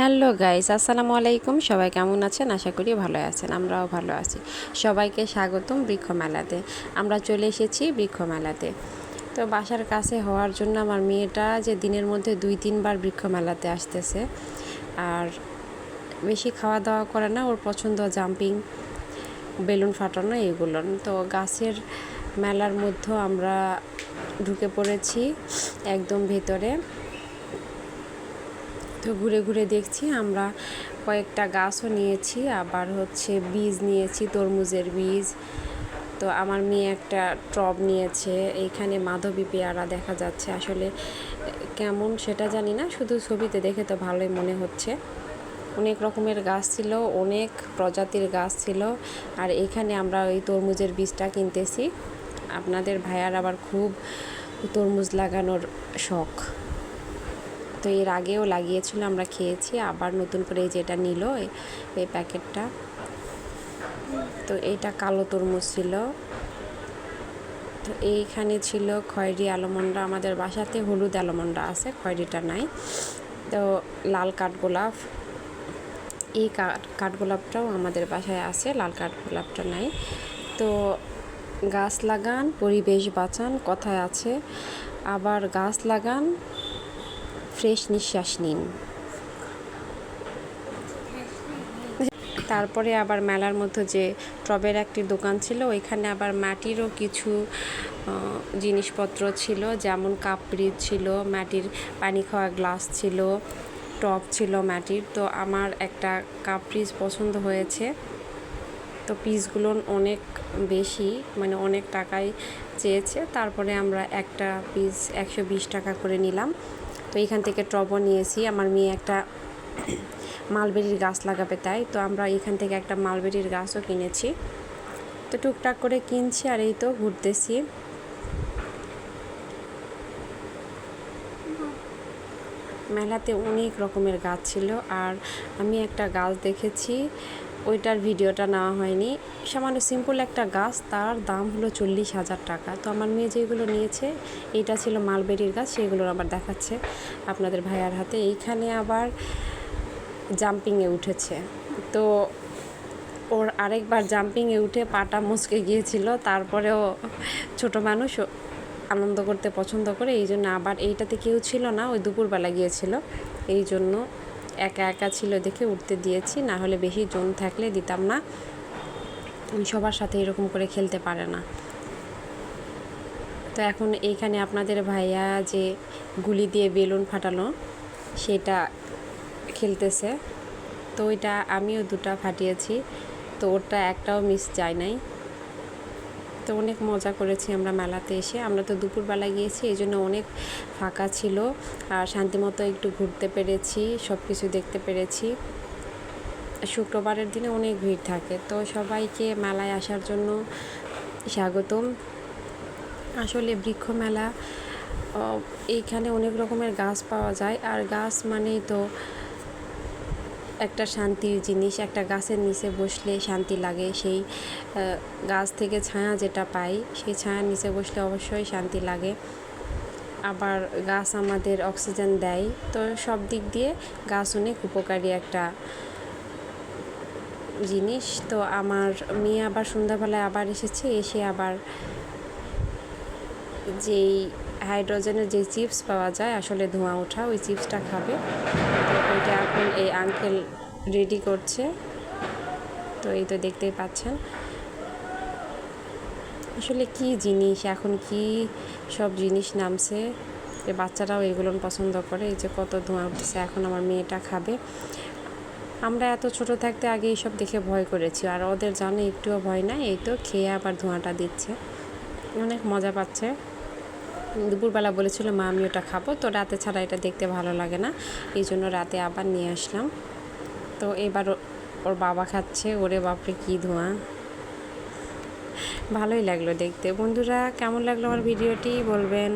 Hello guys, আসসালামু আলাইকুম। সবাই কেমন আছেন? আশা করি ভালো আছেন। আমরাও ভালো আছি। সবাইকে স্বাগতম বৃক্ষ মেলাতে। আমরা চলে এসেছি বৃক্ষ মেলাতে। তো বাসার কাছে হওয়ার জন্য আমার মেয়েটা যে দিনের মধ্যে 2-3 বার বৃক্ষ মেলাতে আসতেছে। আর বেশি খাওয়া দাওয়া করে না, ওর পছন্দ জাম্পিং, বেলুন ফাটানো এগুলো। তো গাছের মেলার মধ্যে আমরা ঢুকে পড়েছি একদম ভেতরে। তো ঘুরে ঘুরে দেখছি, আমরা কয়েকটা গাছও নিয়েছি, আবার বীজ নিয়েছি, তরমুজের বীজ। তো আমার মেয়ে একটা টব নিয়েছে। এইখানে মাধবী পেয়ারা দেখা যাচ্ছে, আসলে কেমন সেটা জানি না, শুধু ছবিতে দেখে তো ভালোই মনে হচ্ছে। অনেক রকমের গাছ ছিল, অনেক প্রজাতির গাছ ছিল। আর এখানে আমরা ওই তরমুজের বীজটা কিনতেছি। আপনাদের ভাইয়ার আবার খুব তরমুজ লাগানোর শখ, তো এর আগেও লাগিয়েছিল, আমরা খেয়েছি। আবার নতুন করে এই যেটা নিল, এই প্যাকেটটা, তো এইটা কালো তরমুজ ছিল। তো এইখানে ছিল খয়েরি আলমন্ডা। আমাদের বাসাতে হলুদ আলমন্ডা আছে, খয়েরিটা নাই। তো লাল কাঠগোলাপ, এই কাঠগোলাপটাও আমাদের বাসায় আছে, লাল কাঠগোলাপটা নাই। তো গাছ লাগান, পরিবেশ বাঁচান কথায় আছে, আবার গাছ লাগান, ফ্রেশ নিঃশ্বাস নিন। তারপরে আবার মেলার মধ্যে যে টবের একটি দোকান ছিল, ওইখানে আবার মাটিরও কিছু জিনিসপত্র ছিল, যেমন কাপড় ছিল, মাটির পানি খাওয়া গ্লাস ছিল, টব ছিল মাটির। তো আমার একটা কাপ পিস পছন্দ হয়েছে। তো পিসগুলো অনেক বেশি, মানে অনেক টাকাই চেয়েছে। তারপরে আমরা একটা পিস 120 টাকা করে নিলাম। তো এখান থেকে টবও নিয়েছি। আমার মেয়ে একটা মালবেরির গাছ লাগাবে, তাই তো আমরা এখান থেকে একটা মালবেরির গাছও কিনেছি। তো টুকটাক করে কিনছি, আর এই তো ঘুরতেছি। মেলাতে অনেক রকমের গাছ ছিল, আর আমি একটা গাছ দেখেছি, ওইটার ভিডিওটা নেওয়া হয়নি। সামান্য সিম্পল একটা গাছ, তার দাম হলো 40,000 টাকা। তো আমার মেয়ে যেগুলো নিয়েছে, এইটা ছিল মালবেরির গাছ, সেগুলোর আবার দেখাচ্ছে আপনাদের ভাইয়ার হাতে। এইখানে আবার জাম্পিংয়ে উঠেছে। তো ওর আরেকবার জাম্পিংয়ে উঠে পাটা মুচকে গিয়েছিল। তারপরেও ছোট মানুষ আনন্দ করতে পছন্দ করে, এই জন্য আবার এইটাতে কেউ ছিল না, ওই দুপুরবেলা গিয়েছিল, এই জন্য একা একা ছিল দেখে উঠতে দিয়েছি, না হলে বেশি জন থাকলে দিতাম না। সবার সাথে এরকম করে খেলতে পারে না। তো এখন এইখানে আপনাদের ভাইয়া যে গুলি দিয়ে বেলুন ফাটানো, সেটা খেলতেছে। তো ওইটা আমিও 2টা ফাটিয়েছি, তো ওটা একটাও মিস যায় নাই। তো অনেক মজা করেছি আমরা মেলাতে এসে। আমরা তো দুপুরবেলা গিয়েছি, এই জন্য অনেক ফাঁকা ছিল, আর শান্তিমতো একটু ঘুরতে পেরেছি, সব কিছু দেখতে পেরেছি। শুক্রবারের দিনে অনেক ভিড় থাকে। তো সবাইকে মেলায় আসার জন্য স্বাগতম। আসলে বৃক্ষ মেলা, এইখানে অনেক রকমের গাছ পাওয়া যায়, আর গাছ মানেই তো একটা শান্তির জিনিস। একটা গাছের নিচে বসলে শান্তি লাগে, সেই গাছ থেকে ছায়া যেটা পাই, সেই ছায়ার নিচে বসলে অবশ্যই শান্তি লাগে। আবার গাছ আমাদের অক্সিজেন দেয়। তো সব দিক দিয়ে গাছ অনেক উপকারী একটা জিনিস। তো আমার মেয়ে আবার সন্ধ্যাবেলায় আবার এসেছে, এসে আবার যেই হাইড্রোজেনের যে চিপস পাওয়া যায়, আসলে ধোঁয়া ওঠা, ওই চিপসটা খাবে। তো ওইটা এখন এই আঙ্কেল রেডি করছে। তো এই তো দেখতেই পাচ্ছেন, আসলে কি জিনিস, এখন কি সব জিনিস নামছে, যে বাচ্চারাও এগুলো পছন্দ করে। এই যে কত ধোঁয়া উঠছে, এখন আমার মেয়েটা খাবে। আমরা এত ছোট থাকতে আগে এইসব দেখে ভয় করেছি, আর ওদের জানে একটুও ভয় নাই। এই তো খেয়ে আবার ধোঁয়াটা দিচ্ছে, অনেক মজা পাচ্ছে। দুপুরবেলা বলেছিল মা আমি ওটা খাবো, তো রাতে ছাড়া এটা দেখতে ভালো লাগে না, এই জন্য রাতে আবার নিয়ে আসলাম। তো এবার ওর বাবা খাচ্ছে। ওরে বাপরে কি ধোঁয়া, ভালোই লাগলো দেখতে। বন্ধুরা, কেমন লাগলো আমার ভিডিওটি বলবেন।